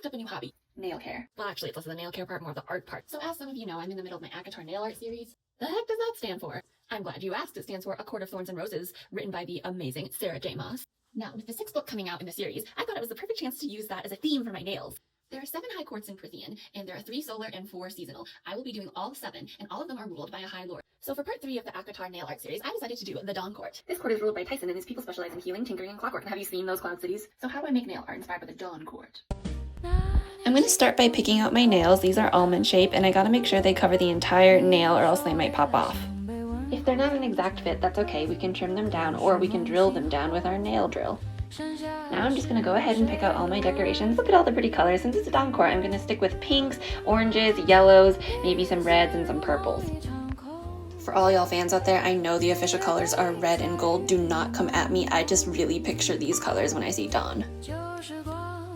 picked up a new hobby. Nail care. Well, actually, it's less of the nail care part, more of the art part. So as some of you know, I'm in the middle of my ACOTAR nail art series. The heck does that stand for? I'm glad you asked. It stands for A Court of Thorns and Roses, written by the amazing Sarah J. Maas. Now, with the 6th book coming out in the series, I thought it was the perfect chance to use that as a theme for my nails. There are 7 high courts in Prythian, and there are 3 solar and 4 seasonal. I will be doing all 7, and all of them are ruled by a high lord. So for part 3 of the ACOTAR nail art series, I decided to do the Dawn Court. This court is ruled by Thesan, and his people specialize in healing, tinkering, and clockwork. Have you seen those cloud cities? So how do I make nail art inspired by the Dawn Court? I'm going to start by picking out my nails. These are almond shape, and I gotta make sure they cover the entire nail or else they might pop off. If they're not an exact fit, that's okay. We can trim them down, or we can drill them down with our nail drill. Now I'm just going to go ahead and pick out all my decorations. Look at all the pretty colors. Since it's a Dawn Court, I'm going to stick with pinks, oranges, yellows, maybe some reds, and some purples. For all y'all fans out there, I know the official colors are red and gold. Do not come at me. I just really picture these colors when I see Dawn.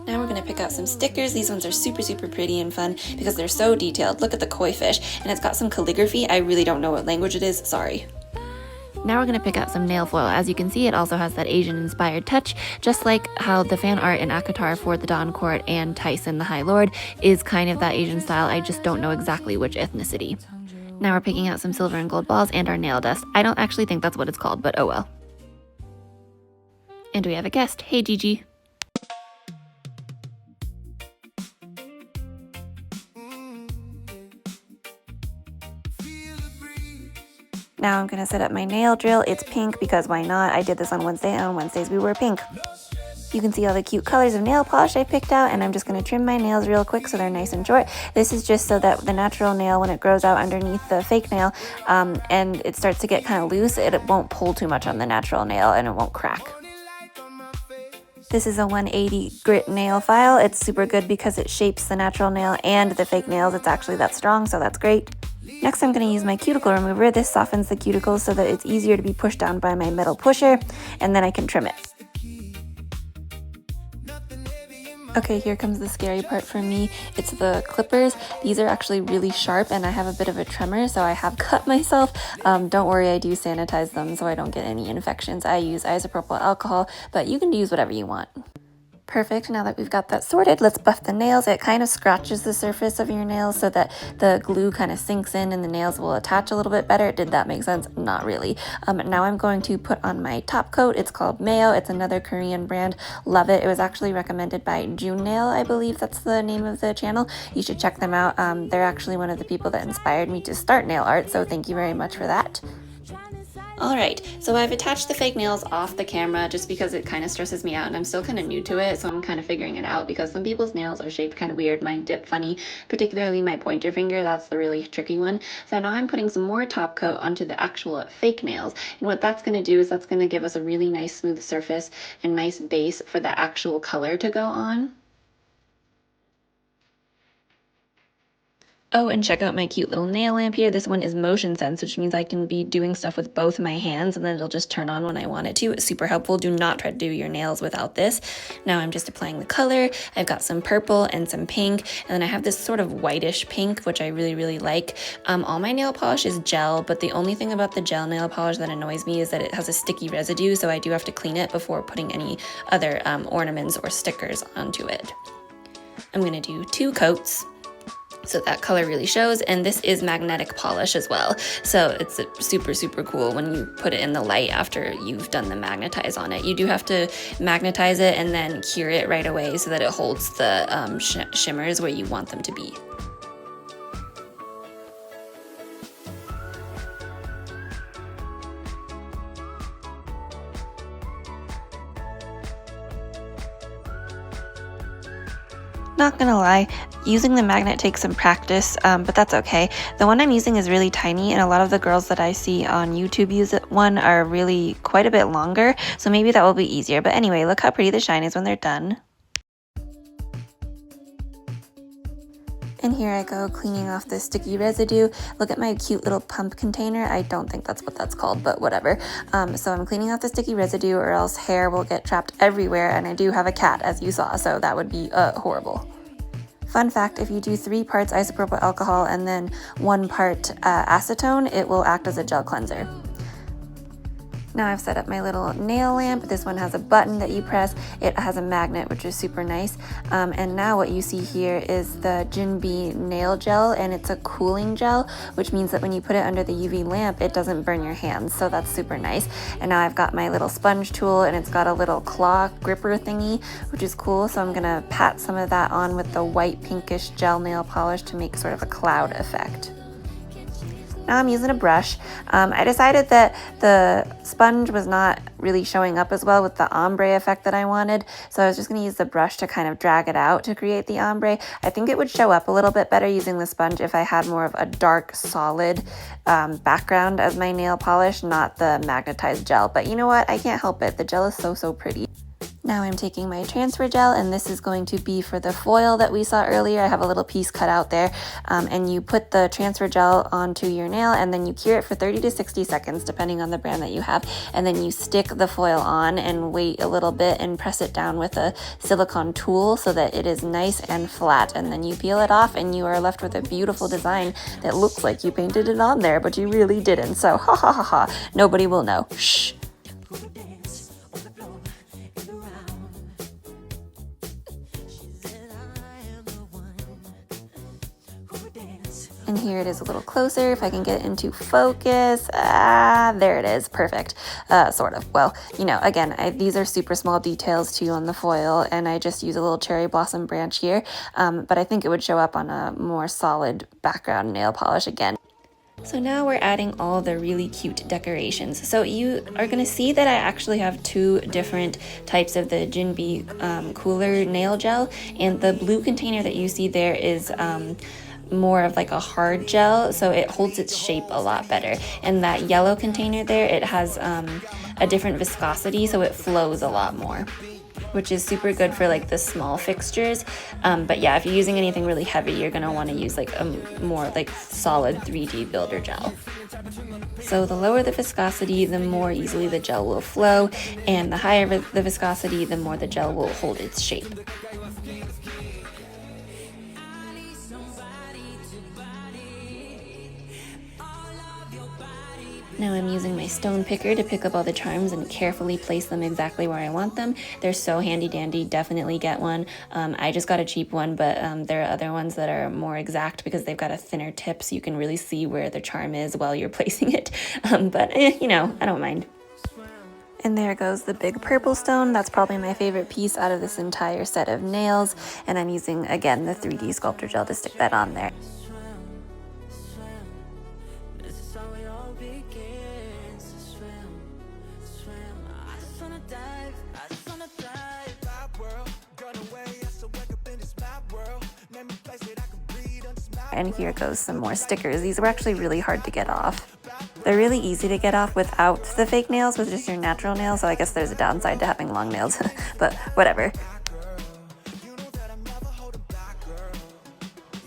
Now we're going to pick out some stickers. These ones are super pretty and fun because they're so detailed. Look at the koi fish, and it's got some calligraphy. I really don't know what language it is. Sorry. Now we're going to pick out some nail foil. As you can see, it also has that Asian-inspired touch, just like how the fan art in ACOTAR for the Dawn Court and Thesan, the High Lord, is kind of that Asian style. I just don't know exactly which ethnicity. Now we're picking out some silver and gold balls and our nail dust. I don't actually think that's what it's called, but oh well. And we have a guest. Hey, Gigi. Now I'm going to set up my nail drill. It's pink because why not? I did this on Wednesday, and on Wednesdays we were pink. You can see all the cute colors of nail polish I picked out, and I'm just going to trim my nails real quick so they're nice and short. This is just so that the natural nail, when it grows out underneath the fake nail and it starts to get kind of loose, it won't pull too much on the natural nail and it won't crack. This is a 180 grit nail file. It's super good because it shapes the natural nail and the fake nails. It's actually that strong, so that's great. Next, I'm going to use my cuticle remover. This softens the cuticles so that it's easier to be pushed down by my metal pusher, and then I can trim it. Okay, here comes the scary part for me. It's the clippers. These are actually really sharp, and I have a bit of a tremor, so I have cut myself. Don't worry, I do sanitize them so I don't get any infections. I use isopropyl alcohol, but you can use whatever you want. Perfect. Now that we've got that sorted, let's buff the nails. It kind of scratches the surface of your nails so that the glue kind of sinks in and the nails will attach a little bit better. Did that make sense? Not really. Now I'm going to put on my top coat. It's called Mayo. It's another Korean brand. Love it. It was actually recommended by June Nail, I believe that's the name of the channel. You should check them out. They're actually one of the people that inspired me to start nail art, so thank you very much for that. Alright, so I've attached the fake nails off the camera just because it kind of stresses me out, and I'm still kind of new to it, so I'm kind of figuring it out because some people's nails are shaped kind of weird. Mine dip funny, particularly my pointer finger. That's the really tricky one. So now I'm putting some more top coat onto the actual fake nails, and what that's going to do is that's going to give us a really nice smooth surface and nice base for the actual color to go on. Oh, and check out my cute little nail lamp here. This one is motion sense, which means I can be doing stuff with both my hands and then it'll just turn on when I want it to. It's super helpful. Do not try to do your nails without this. Now I'm just applying the color. I've got some purple and some pink, and then I have this sort of whitish pink, which I really like. All my nail polish is gel, but the only thing about the gel nail polish that annoys me is that it has a sticky residue, so I do have to clean it before putting any other ornaments or stickers onto it. I'm gonna do 2 coats, so that color really shows, and this is magnetic polish as well, so it's super cool when you put it in the light after you've done the magnetize on it. You do have to magnetize it and then cure it right away so that it holds the shimmers where you want them to be. Not gonna lie, using the magnet takes some practice, but that's okay. The one I'm using is really tiny, and a lot of the girls that I see on YouTube use one are really quite a bit longer, so maybe that will be easier. But anyway, look how pretty the shine is when they're done. And here I go cleaning off the sticky residue. Look at my cute little pump container. I don't think that's what that's called, but whatever. So I'm cleaning off the sticky residue or else hair will get trapped everywhere, and I do have a cat, as you saw, so that would be horrible. Fun fact, if you do 3 parts isopropyl alcohol and then 1 part acetone, it will act as a gel cleanser. Now I've set up my little nail lamp. This one has a button that you press. It has a magnet, which is super nice. And now what you see here is the Jinbei nail gel, and it's a cooling gel, which means that when you put it under the UV lamp, it doesn't burn your hands. So that's super nice. And now I've got my little sponge tool, and it's got a little claw gripper thingy, which is cool. So I'm gonna pat some of that on with the white pinkish gel nail polish to make sort of a cloud effect. Now I'm using a brush. I decided that the sponge was not really showing up as well with the ombre effect that I wanted, so I was just going to use the brush to kind of drag it out to create the ombre. I think it would show up a little bit better using the sponge if I had more of a dark, solid background as my nail polish, not the magnetized gel. But you know what? I can't help it. The gel is so pretty. Now I'm taking my transfer gel, and this is going to be for the foil that we saw earlier. I have a little piece cut out there, and you put the transfer gel onto your nail, and then you cure it for 30 to 60 seconds, depending on the brand that you have, and then you stick the foil on and wait a little bit and press it down with a silicone tool so that it is nice and flat, and then you peel it off, and you are left with a beautiful design that looks like you painted it on there, but you really didn't. So ha ha ha ha, nobody will know. Shh. And here it is a little closer, if I can get it into focus. There it is, perfect, sort of. Well, you know, again, these are super small details too on the foil, and I just use a little cherry blossom branch here, but I think it would show up on a more solid background nail polish again. So now we're adding all the really cute decorations. So you are going to see that I actually have two different types of the Jinbei cooler nail gel, and the blue container that you see there is more of like a hard gel, so it holds its shape a lot better. And that yellow container there, it has a different viscosity, so it flows a lot more, which is super good for like the small fixtures. But yeah, if you're using anything really heavy, you're gonna want to use like a more like solid 3D builder gel. So the lower the viscosity, the more easily the gel will flow, and the higher the viscosity, the more the gel will hold its shape. Now I'm using my stone picker to pick up all the charms and carefully place them exactly where I want them. They're so handy dandy, definitely get one. I just got a cheap one, but there are other ones that are more exact because they've got a thinner tip so you can really see where the charm is while you're placing it. But you know, I don't mind. And there goes the big purple stone. That's probably my favorite piece out of this entire set of nails. And I'm using, again, the 3D sculptor gel to stick that on there. And here goes some more stickers. These were actually really hard to get off. They're really easy to get off without the fake nails, with just your natural nails, so I guess there's a downside to having long nails, but whatever.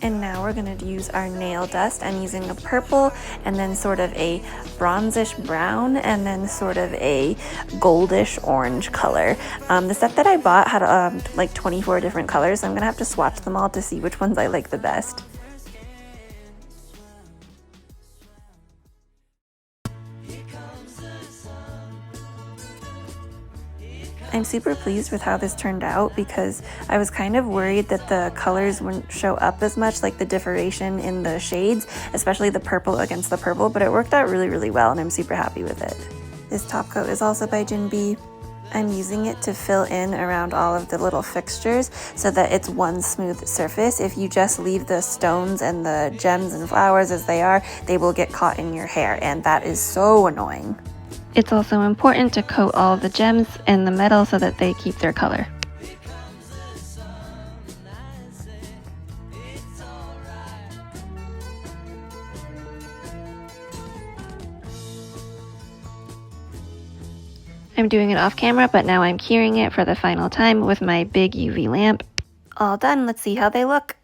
And now we're going to use our nail dust. I'm using a purple, and then sort of a bronzish brown, and then sort of a goldish orange color. The set that I bought had like 24 different colors, so I'm going to have to swatch them all to see which ones I like the best. I'm super pleased with how this turned out because I was kind of worried that the colors wouldn't show up as much, like the differentiation in the shades, especially the purple against the purple, but it worked out really, really well, and I'm super happy with it. This top coat is also by Jinbei. I'm using it to fill in around all of the little fixtures so that it's one smooth surface. If you just leave the stones and the gems and flowers as they are, they will get caught in your hair, and that is so annoying. It's also important to coat all the gems and the metal so that they keep their color. I'm doing it off camera, but now I'm curing it for the final time with my big UV lamp. All done, let's see how they look.